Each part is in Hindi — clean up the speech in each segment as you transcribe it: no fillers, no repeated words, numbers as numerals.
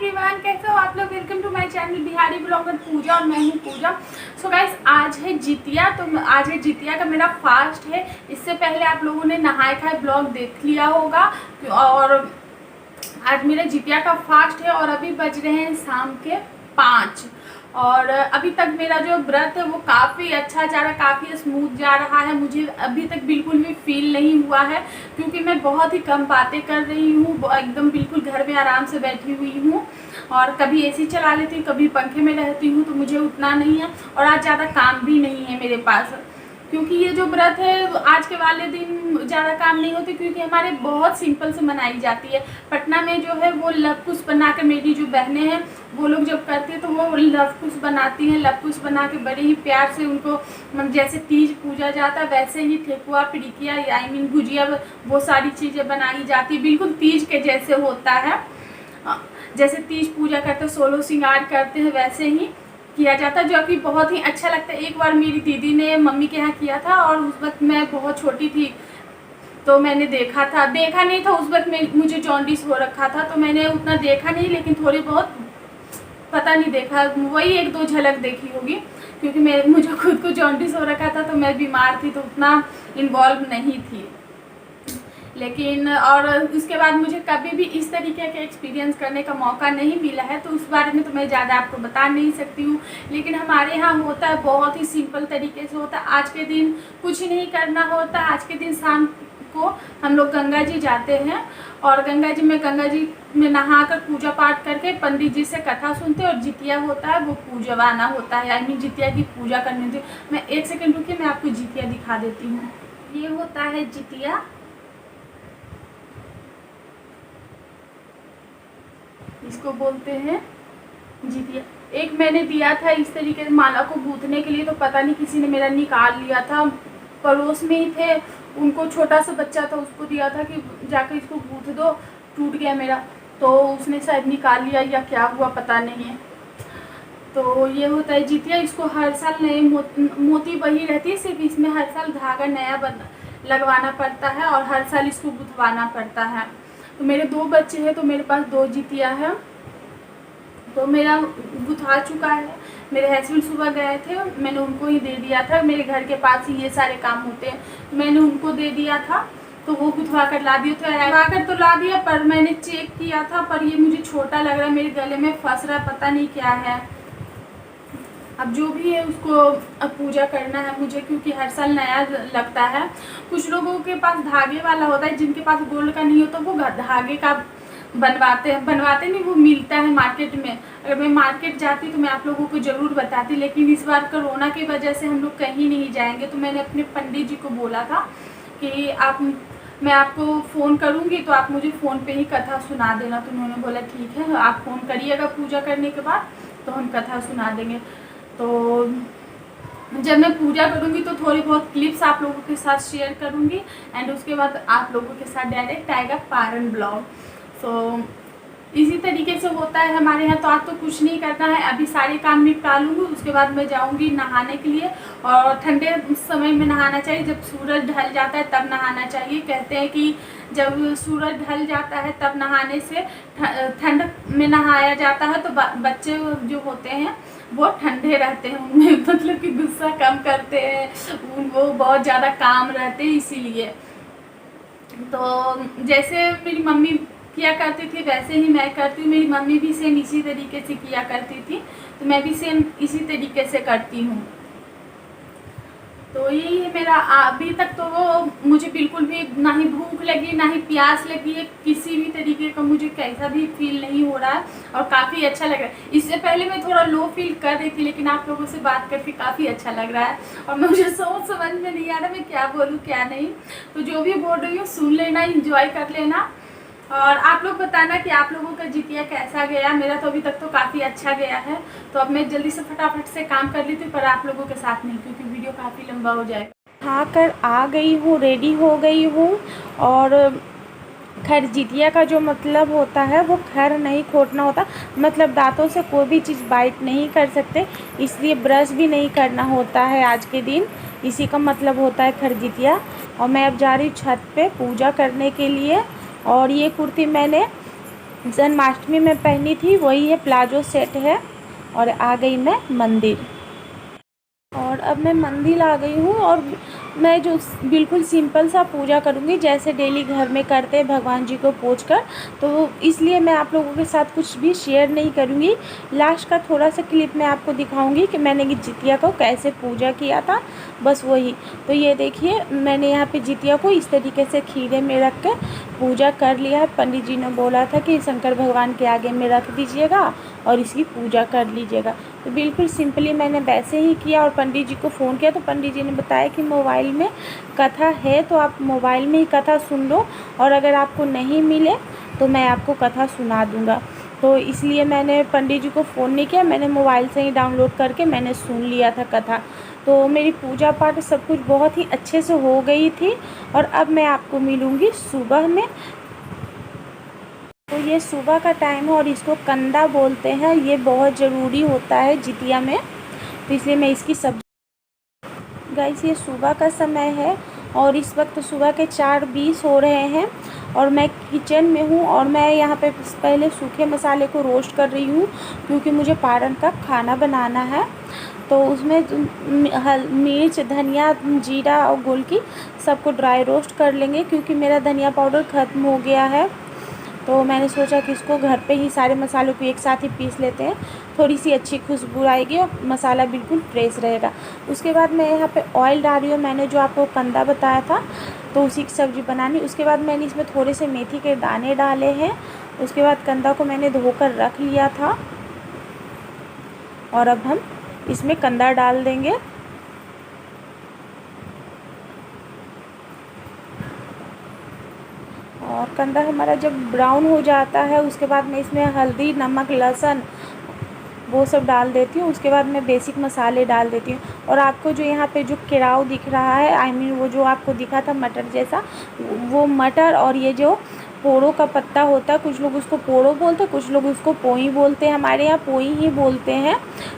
एवरीवन, कैसे हो आप लोग। Welcome to my channel Bihari blogger Pooja और मैं हूँ पूजा। सो गाइस, आज है जितिया। तो आज है जितिया का मेरा फास्ट है। इससे पहले आप लोगों ने नहाए खाए ब्लॉग देख लिया होगा। और आज मेरा जितिया का फास्ट है और अभी बज रहे हैं शाम के 5। और अभी तक मेरा जो व्रत है वो काफ़ी अच्छा जा रहा है, काफ़ी स्मूथ जा रहा है। मुझे अभी तक बिल्कुल भी फील नहीं हुआ है क्योंकि मैं बहुत ही कम बातें कर रही हूँ, एकदम बिल्कुल घर में आराम से बैठी हुई हूँ। और कभी एसी चला लेती हूँ, कभी पंखे में रहती हूँ, तो मुझे उतना नहीं है। और आज ज़्यादा काम भी नहीं है मेरे पास क्योंकि ये जो व्रत है आज के वाले दिन ज़्यादा काम नहीं होते क्योंकि हमारे बहुत सिंपल से मनाई जाती है। पटना में जो है वो लवकुश बना कर, मेरी जो बहनें हैं वो लोग जब करती है तो वो लवकुश बनाती हैं। लवकुश बना के बड़े ही प्यार से उनको, जैसे तीज पूजा जाता है वैसे ही ठेकुआ, पिड़िकिया, आई मीन गुजिया, वो सारी चीज़ें बनाई जाती है। बिल्कुल तीज के जैसे होता है, जैसे तीज पूजा करते 16 श्रृंगार करते हैं वैसे ही किया जाता है, जो कि बहुत ही अच्छा लगता है। एक बार मेरी दीदी ने मम्मी के यहाँ किया था और उस वक्त मैं बहुत छोटी थी तो मैंने देखा नहीं था। उस वक्त में मुझे जॉन्डिस हो रखा था तो मैंने उतना देखा नहीं, लेकिन थोड़ी बहुत पता नहीं देखा, वही 1-2 झलक देखी होगी क्योंकि मुझे खुद को जॉन्डिस हो रखा था तो मैं बीमार थी तो उतना इन्वॉल्व नहीं थी। लेकिन और उसके बाद मुझे कभी भी इस तरीके का एक्सपीरियंस करने का मौका नहीं मिला है तो उस बारे में तो मैं ज़्यादा आपको बता नहीं सकती हूँ। लेकिन हमारे यहाँ होता है, बहुत ही सिंपल तरीके से होता है। आज के दिन कुछ नहीं करना होता। आज के दिन शाम को हम लोग गंगा जी जाते हैं और गंगा जी में नहा कर पूजा पाठ करके पंडित जी से कथा सुनते हैं और जितिया होता है वो पूजवाना होता है, आई मीन जितिया की पूजा करनी होती है। मैं 1 सेकेंड रुकिए, मैं आपको जितिया दिखा देती हूँ। ये होता है जितिया, इसको बोलते हैं जितिया। एक मैंने दिया था इस तरीके से माला को गूंथने के लिए, तो पता नहीं किसी ने मेरा निकाल लिया था। पड़ोस में ही थे, उनको छोटा सा बच्चा था, उसको दिया था कि जाकर इसको गूंथ दो, टूट गया मेरा, तो उसने शायद निकाल लिया या क्या हुआ पता नहीं है। तो ये होता है जितिया। इसको हर साल नए मोती वही रहती है, सिर्फ इसमें हर साल धागा नया लगवाना पड़ता है और हर साल इसको गुथवाना पड़ता है। तो मेरे 2 बच्चे हैं तो मेरे पास 2 जितिया है, तो मेरा गुथा चुका है। मेरे हस्बैंड सुबह गए थे, मैंने उनको ही दे दिया था। मेरे घर के पास ही ये सारे काम होते हैं तो मैंने उनको दे दिया था, तो वो गुथवा कर ला दिए। तो गुथवा कर तो ला दिया, पर मैंने चेक किया था पर ये मुझे छोटा लग रहा है, मेरे गले में फंस रहा है, पता नहीं क्या है। अब जो भी है उसको अब पूजा करना है मुझे क्योंकि हर साल नया लगता है। कुछ लोगों के पास धागे वाला होता है, जिनके पास गोल्ड का नहीं होता वो धागे का बनवाते नहीं, वो मिलता है मार्केट में। अगर मैं मार्केट जाती तो मैं आप लोगों को ज़रूर बताती, लेकिन इस बार कोरोना की वजह से हम लोग कहीं नहीं जाएंगे। तो मैंने अपने पंडित जी को बोला था कि मैं आपको फ़ोन करूँगी तो आप मुझे फ़ोन पे ही कथा सुना देना। तो उन्होंने बोला ठीक है, आप फ़ोन करिएगा पूजा करने के बाद तो हम कथा सुना देंगे। तो जब मैं पूजा करूँगी तो थोड़ी बहुत क्लिप्स आप लोगों के साथ शेयर करूँगी एंड उसके बाद आप लोगों के साथ डायरेक्ट आएगा पारण ब्लॉग। तो इसी तरीके से होता है हमारे यहाँ। तो आज तो कुछ नहीं करना है, अभी सारे काम निपटा लूँगी, उसके बाद मैं जाऊँगी नहाने के लिए। और ठंडे समय में नहाना चाहिए, जब सूरज ढल जाता है तब नहाना चाहिए। कहते हैं कि जब सूरज ढल जाता है तब नहाने से, ठंड में नहाया जाता है तो बच्चे जो होते हैं वो ठंडे रहते हैं, उनमें मतलब कि गुस्सा कम करते हैं, वो बहुत ज़्यादा काम रहते हैं इसीलिए। तो जैसे मेरी मम्मी किया करती थी वैसे ही मैं करती हूँ। मेरी मम्मी भी सेम इसी तरीके से किया करती थी तो मैं भी सेम इसी तरीके से करती हूँ। तो यही है मेरा। अभी तक तो वो मुझे बिल्कुल भी ना ही भूख लगी ना ही प्यास लगी है, किसी भी तरीके का मुझे कैसा भी फील नहीं हो रहा है और काफ़ी अच्छा लग रहा है। इससे पहले मैं थोड़ा लो फील कर रही थी, लेकिन आप लोगों से बात करके काफ़ी अच्छा लग रहा है और मुझे समझ में नहीं आ रहा मैं क्या बोलूँ क्या नहीं। तो जो भी बोल रही हूँ सुन लेना, इंजॉय कर लेना और आप लोग बताना कि आप लोगों का जितिया कैसा गया। मेरा तो अभी तक तो काफ़ी अच्छा गया है। तो अब मैं जल्दी से फटाफट से काम कर लेती हूँ, पर आप लोगों के साथ नहीं क्योंकि वीडियो काफ़ी लंबा हो जाएगा। खाकर आ गई हूँ, रेडी हो गई हूँ। और खैर जितिया का जो मतलब होता है वो खैर नहीं खोटना होता, मतलब दांतों से कोई भी चीज़ बाइट नहीं कर सकते, इसलिए ब्रश भी नहीं करना होता है आज के दिन। इसी का मतलब होता है खैर जितिया। और मैं अब जा रही हूँ छत पे पूजा करने के लिए। और ये कुर्ती मैंने जन्माष्टमी में पहनी थी वही है, प्लाजो सेट है। और आ गई मैं मंदिर, और अब मैं मंदिर आ गई हूँ। और मैं जो बिल्कुल सिंपल सा पूजा करूँगी जैसे डेली घर में करते हैं भगवान जी को पूज कर, तो इसलिए मैं आप लोगों के साथ कुछ भी शेयर नहीं करूँगी। लास्ट का थोड़ा सा क्लिप मैं आपको दिखाऊँगी कि मैंने जितिया को कैसे पूजा किया था, बस वही। तो ये देखिए मैंने यहाँ पे जितिया को इस तरीके से खीरे में रख कर पूजा कर लिया है। पंडित जी ने बोला था कि शंकर भगवान के आगे में रख दीजिएगा और इसकी पूजा कर लीजिएगा। तो बिल्कुल सिंपली मैंने वैसे ही किया और पंडित जी को फ़ोन किया, तो पंडित जी ने बताया कि मोबाइल में कथा है तो आप मोबाइल में ही कथा सुन लो, और अगर आपको नहीं मिले तो मैं आपको कथा सुना दूँगा। तो इसलिए मैंने पंडित जी को फ़ोन नहीं किया, मैंने मोबाइल से ही डाउनलोड करके मैंने सुन लिया था कथा। तो मेरी पूजा पाठ सब कुछ बहुत ही अच्छे से हो गई थी। और अब मैं आपको मिलूँगी सुबह में। तो ये सुबह का टाइम है और इसको कंदा बोलते हैं, ये बहुत ज़रूरी होता है जितिया में, तो इसलिए मैं इसकी सब्जी। गाइस ये सुबह का समय है और इस वक्त सुबह के 4:20 हो रहे हैं और मैं किचन में हूँ और मैं यहाँ पे पहले सूखे मसाले को रोस्ट कर रही हूँ क्योंकि मुझे पारन का खाना बनाना है। तो उसमें मिर्च, धनिया, जीरा और गोलकी सबको ड्राई रोस्ट कर लेंगे क्योंकि मेरा धनिया पाउडर ख़त्म हो गया है। तो मैंने सोचा कि इसको घर पे ही सारे मसालों को एक साथ ही पीस लेते हैं, थोड़ी सी अच्छी खुशबू आएगी और मसाला बिल्कुल फ्रेश रहेगा। उसके बाद मैं यहाँ पे ऑयल डाल रही हूँ, मैंने जो आपको कंदा बताया था तो उसी की सब्ज़ी बनानी। उसके बाद मैंने इसमें थोड़े से मेथी के दाने डाले हैं। उसके बाद कंदा को मैंने धोकर रख लिया था और अब हम इसमें कंदा डाल देंगे। और कंदा हमारा जब ब्राउन हो जाता है उसके बाद मैं इसमें हल्दी, नमक, लहसुन वो सब डाल देती हूँ। उसके बाद मैं बेसिक मसाले डाल देती हूँ। और आपको जो यहाँ पे जो केराव दिख रहा है, वो जो आपको दिखा था मटर जैसा, वो मटर और ये जो पोड़ो का पत्ता होता है, कुछ लोग उसको पोड़ो बोलते हैं, कुछ लोग उसको पोई बोलते हैं। हमारे यहाँ पोई ही बोलते हैं,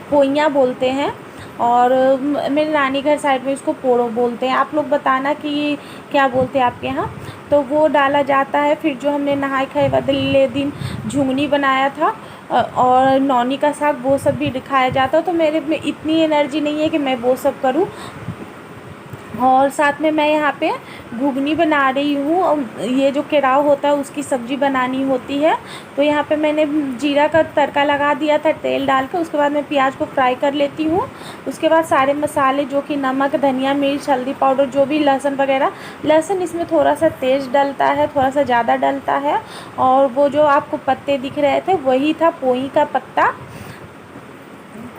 पोइयाँ बोलते हैं। और मेरे नानी घर साइड में इसको पोड़ो बोलते हैं। आप लोग बताना कि क्या बोलते हैं आपके यहाँ। तो वो डाला जाता है। फिर जो हमने नहाए खाए वाले दिन झुंगनी बनाया था और नौनी का साग, वो सब भी खाया जाता है। तो मेरे में इतनी एनर्जी नहीं है कि मैं वो सब करूं। और साथ में मैं यहाँ पे घुगनी बना रही हूँ। ये जो केराव होता है उसकी सब्ज़ी बनानी होती है। तो यहाँ पे मैंने जीरा का तड़का लगा दिया था तेल डाल के। उसके बाद मैं प्याज को फ्राई कर लेती हूँ। उसके बाद सारे मसाले जो कि नमक, धनिया, मिर्च, हल्दी पाउडर, जो भी लहसुन वगैरह, लहसुन इसमें थोड़ा सा तेज़ डलता है, थोड़ा सा ज़्यादा डलता है। और वो जो आपको पत्ते दिख रहे थे वही था पोई का पत्ता,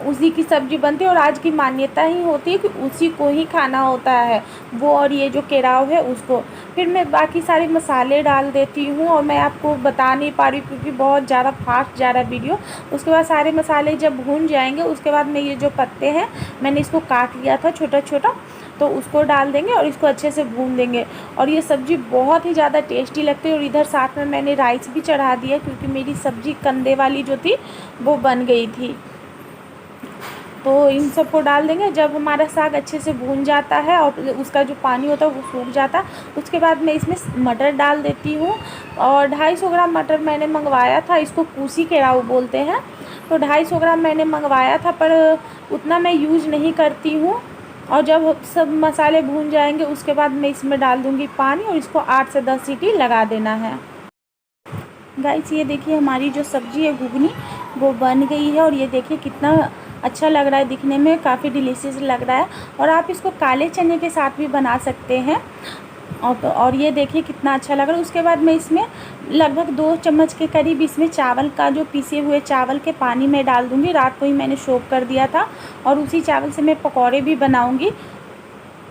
उसी की सब्ज़ी बनती है। और आज की मान्यता ही होती है कि उसी को ही खाना होता है, वो और ये जो केराव है उसको। फिर मैं बाकी सारे मसाले डाल देती हूँ और मैं आपको बता नहीं पा रही क्योंकि बहुत ज़्यादा फास्ट जा रहा है वीडियो। उसके बाद सारे मसाले जब भून जाएंगे उसके बाद मैं ये जो पत्ते हैं मैंने इसको काट लिया था छोटा छोटा, तो उसको डाल देंगे और इसको अच्छे से भून देंगे। और ये सब्ज़ी बहुत ही ज़्यादा टेस्टी लगती है। और इधर साथ में मैंने राइस भी चढ़ा दिया क्योंकि मेरी सब्ज़ी कंदे वाली जो थी वो बन गई थी। तो इन सबको डाल देंगे। जब हमारा साग अच्छे से भून जाता है और उसका जो पानी होता है वो सूख जाता है, उसके बाद मैं इसमें मटर डाल देती हूँ। और 250 ग्राम मटर मैंने मंगवाया था, इसको पूसी केराव बोलते हैं। तो 250 ग्राम मैंने मंगवाया था पर उतना मैं यूज़ नहीं करती हूँ। और जब सब मसाले भून जाएंगे उसके बाद मैं इसमें डाल दूँगी पानी और इसको 8 से 10 सीटी लगा देना है। गाइस ये देखिए हमारी जो सब्ज़ी है घुगनी वो बन गई है और ये देखिए कितना अच्छा लग रहा है दिखने में, काफ़ी डिलीशियस लग रहा है। और आप इसको काले चने के साथ भी बना सकते हैं। और ये देखिए कितना अच्छा लग रहा है। उसके बाद मैं इसमें लगभग 2 चम्मच के करीब इसमें चावल का जो पिसे हुए चावल के पानी में डाल दूँगी। रात को ही मैंने सोक कर दिया था और उसी चावल से मैं पकौड़े भी बनाऊँगी।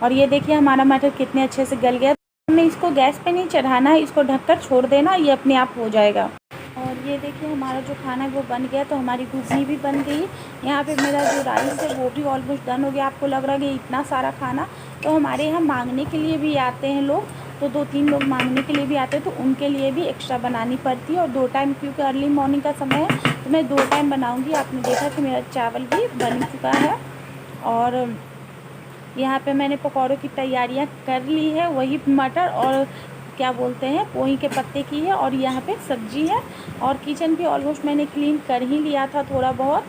और ये देखिए हमारा मटर कितने अच्छे से गल गया। हमें इसको गैस पे नहीं चढ़ाना है, इसको ढककर छोड़ देना, ये अपने आप हो जाएगा। और ये देखिए हमारा जो खाना है वो बन गया। तो हमारी घुगनी भी बन गई। यहाँ पे मेरा जो राइस है वो भी ऑलमोस्ट डन हो गया। आपको लग रहा है कि इतना सारा खाना, तो हमारे यहाँ मांगने के लिए भी आते हैं लोग, तो 2-3 लोग मांगने के लिए भी आते हैं तो उनके लिए भी एक्स्ट्रा बनानी पड़ती है। और 2 टाइम क्योंकि अर्ली मॉर्निंग का समय है तो मैं 2 टाइम बनाऊँगी। आपने देखा कि मेरा चावल भी बन चुका है। और यहाँ पे मैंने पकौड़ों की तैयारियाँ कर ली है। वही मटर और क्या बोलते हैं, पोही के पत्ते की है, और यहाँ पे सब्जी है। और किचन भी ऑलमोस्ट मैंने क्लीन कर ही लिया था थोड़ा बहुत।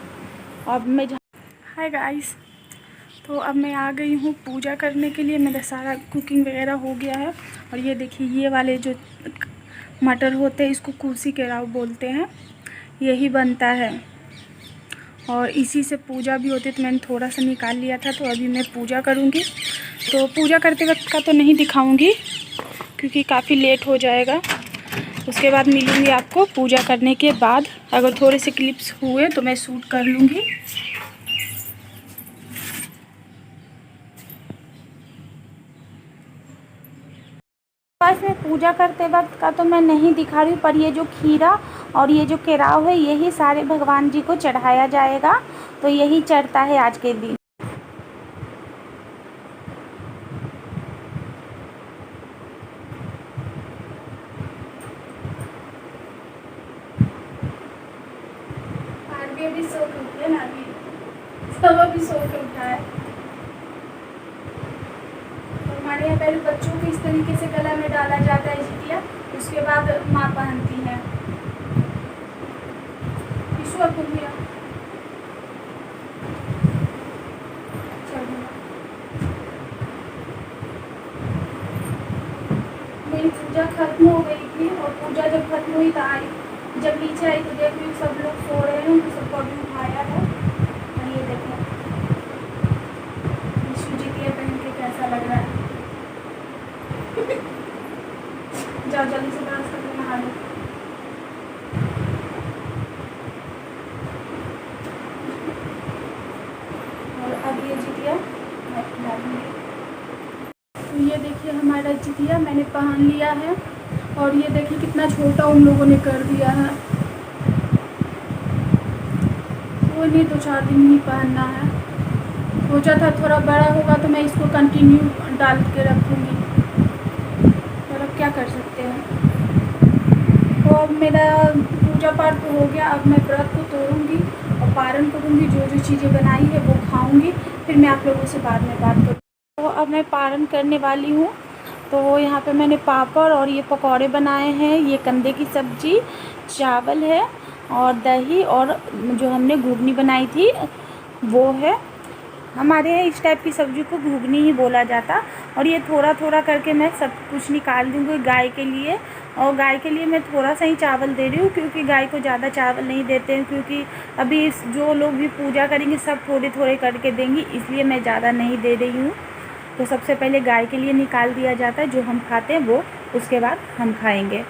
अब मैं हाय गाइस, तो अब मैं आ गई हूँ पूजा करने के लिए। मेरा सारा कुकिंग वगैरह हो गया है। और ये देखिए, ये वाले जो मटर होते हैं इसको कुर्सी के राव बोलते हैं, यही बनता है और इसी से पूजा भी होती है। तो मैंने थोड़ा सा निकाल लिया था, तो अभी मैं पूजा करूँगी। तो पूजा करते वक्त का तो नहीं दिखाऊंगी क्योंकि काफ़ी लेट हो जाएगा। उसके बाद मिलूँगी आपको पूजा करने के बाद। अगर थोड़े से क्लिप्स हुए तो मैं शूट कर लूँगी। पास में पूजा करते वक्त का तो मैं नहीं दिखा रही हूँ, पर ये जो खीरा और ये जो केराव है यही सारे भगवान जी को चढ़ाया जाएगा। तो यही चढ़ता है आज के दिन। भी सो के उठी है ना, अभी सब अभी सो के उठा है। तो हमारे यहाँ पहले बच्चों को इस तरीके से गला में डाला जाता है जितिया, उसके बाद माँ पहनती है। ईश्वर को भी मेरी पूजा खत्म हो गई थी, और पूजा जब खत्म हुई तो आई, जब नीचे आई तो देख रही हूँ सब लोग सो रहे हैं, तो सबको अभी उठाया है। और ये देखो विष्णु जी के पहन के कैसा लग रहा है। जाओ जल्दी से डांस करके नहा लो। और अब ये जितिया मैं खिला दूँगी। तो ये देखिए हमारा जितिया मैंने पहन लिया है, और ये देखिए कितना छोटा उन लोगों ने कर दिया है। वो नहीं, 2-4 दिन ही पहनना है। सोचा था थोड़ा बड़ा होगा तो मैं इसको कंटिन्यू डाल के रखूँगी, पर अब क्या कर सकते हैं। तो अब मेरा पूजा पाठ तो हो गया। अब मैं व्रत को तोड़ूँगी और पारण करूँगी। जो जो चीज़ें बनाई है वो खाऊँगी, फिर मैं आप लोगों से बाद में बात करूँ। तो अब मैं पारण करने वाली हूँ। तो यहाँ पे मैंने पापड़ और ये पकौड़े बनाए हैं, ये कंदे की सब्ज़ी, चावल है और दही, और जो हमने घुगनी बनाई थी वो है। हमारे यहाँ इस टाइप की सब्ज़ी को घुगनी ही बोला जाता। और ये थोड़ा थोड़ा करके मैं सब कुछ निकाल दूँगी गाय के लिए। और गाय के लिए मैं थोड़ा सा ही चावल दे रही हूँ, क्योंकि गाय को ज़्यादा चावल नहीं देते हैं, क्योंकि अभी जो लोग भी पूजा करेंगे सब थोड़े थोड़े करके देंगी, इसलिए मैं ज़्यादा नहीं दे रही हूँ। तो सबसे पहले गाय के लिए निकाल दिया जाता है, जो हम खाते हैं वो, उसके बाद हम खाएंगे।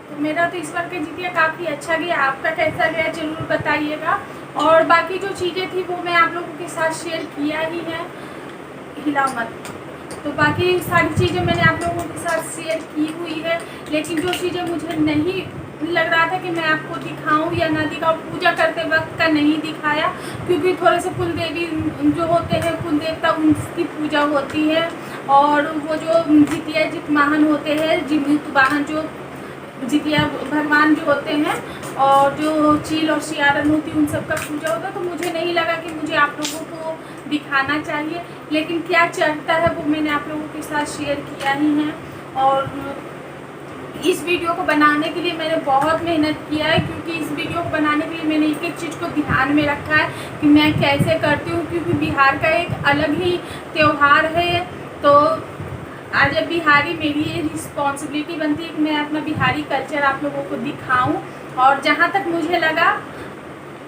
तो मेरा तो इस बार का जितिया काफ़ी अच्छा गया। आपका कैसा गया ज़रूर बताइएगा। और बाकी जो चीज़ें थी वो मैं आप लोगों के साथ शेयर किया ही है, हिला मत। तो बाकी सारी चीज़ें मैंने आप लोगों के साथ शेयर की हुई है, लेकिन जो चीज़ें मुझे नहीं लग रहा था कि मैं आपको दिखाऊं या ना दिखाऊं, पूजा करते वक्त का नहीं दिखाया, क्योंकि थोड़े से कुल देवी जो होते हैं, कुल देवता, उनकी पूजा होती है। और वो जो जितिया जितवाहन होते हैं, जितवाहन जो जितिया भगवान जो होते हैं, और जो चील और सियारन होती है, उन सब का पूजा होता है। तो मुझे नहीं लगा कि मुझे आप लोगों को दिखाना चाहिए, लेकिन क्या चढ़ता है वो मैंने आप लोगों के साथ शेयर किया ही है। और इस वीडियो को बनाने के लिए मैंने बहुत मेहनत किया है, क्योंकि इस वीडियो को बनाने के लिए मैंने एक एक चीज़ को ध्यान में रखा है कि मैं कैसे करती हूँ, क्योंकि बिहार का एक अलग ही त्यौहार है। तो आज जब बिहारी, मेरी ये रिस्पॉन्सिबिलिटी बनती है कि मैं अपना बिहारी कल्चर आप लोगों को दिखाऊं। और जहाँ तक मुझे लगा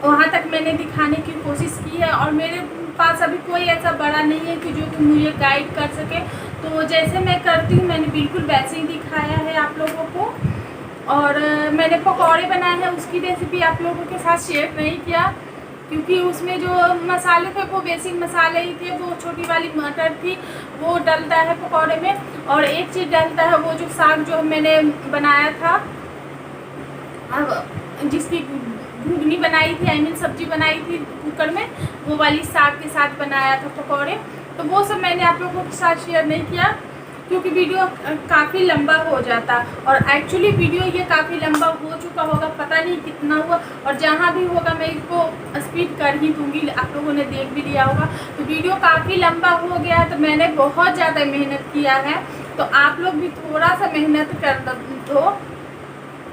वहाँ तक मैंने दिखाने की कोशिश की है। और मेरे पास अभी कोई ऐसा बड़ा नहीं है कि जो कि मुझे गाइड कर सके। तो जैसे मैं करती हूँ मैंने बिल्कुल वैसे ही दिखाया है आप लोगों को। और मैंने पकौड़े बनाए हैं, उसकी रेसिपी आप लोगों के साथ शेयर नहीं किया, क्योंकि उसमें जो मसाले थे वो बेसिक मसाले ही थे। वो छोटी वाली मटर थी, वो डलता है पकौड़े में। और एक चीज़ डलता है, वो जो साग जो मैंने बनाया था, अब जिसकी घुगनी बनाई थी, आई मीन सब्जी बनाई थी कुकर में, वो वाली साग के साथ बनाया था पकौड़े। तो वो सब मैंने आप लोगों के साथ शेयर नहीं किया, क्योंकि वीडियो काफ़ी लंबा हो जाता। और एक्चुअली वीडियो ये काफ़ी लंबा हो चुका होगा, पता नहीं कितना हुआ। और जहाँ भी होगा मैं इसको स्पीड कर ही दूँगी, आप लोगों ने देख भी लिया होगा। तो वीडियो काफ़ी लंबा हो गया, तो मैंने बहुत ज़्यादा मेहनत किया है। तो आप लोग भी थोड़ा सा मेहनत कर दो,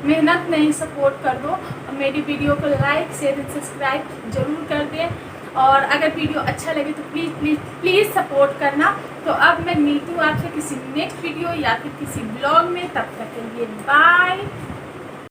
मेहनत नहीं सपोर्ट कर दो, और मेरी वीडियो को लाइक शेयर एंड सब्सक्राइब जरूर कर दें। और अगर वीडियो अच्छा लगे तो प्लीज़ प्लीज़ प्लीज़ सपोर्ट करना। तो अब मैं मिलती हूँ आपसे किसी नेक्स्ट वीडियो या फिर किसी ब्लॉग में, तब तक के लिए बाय।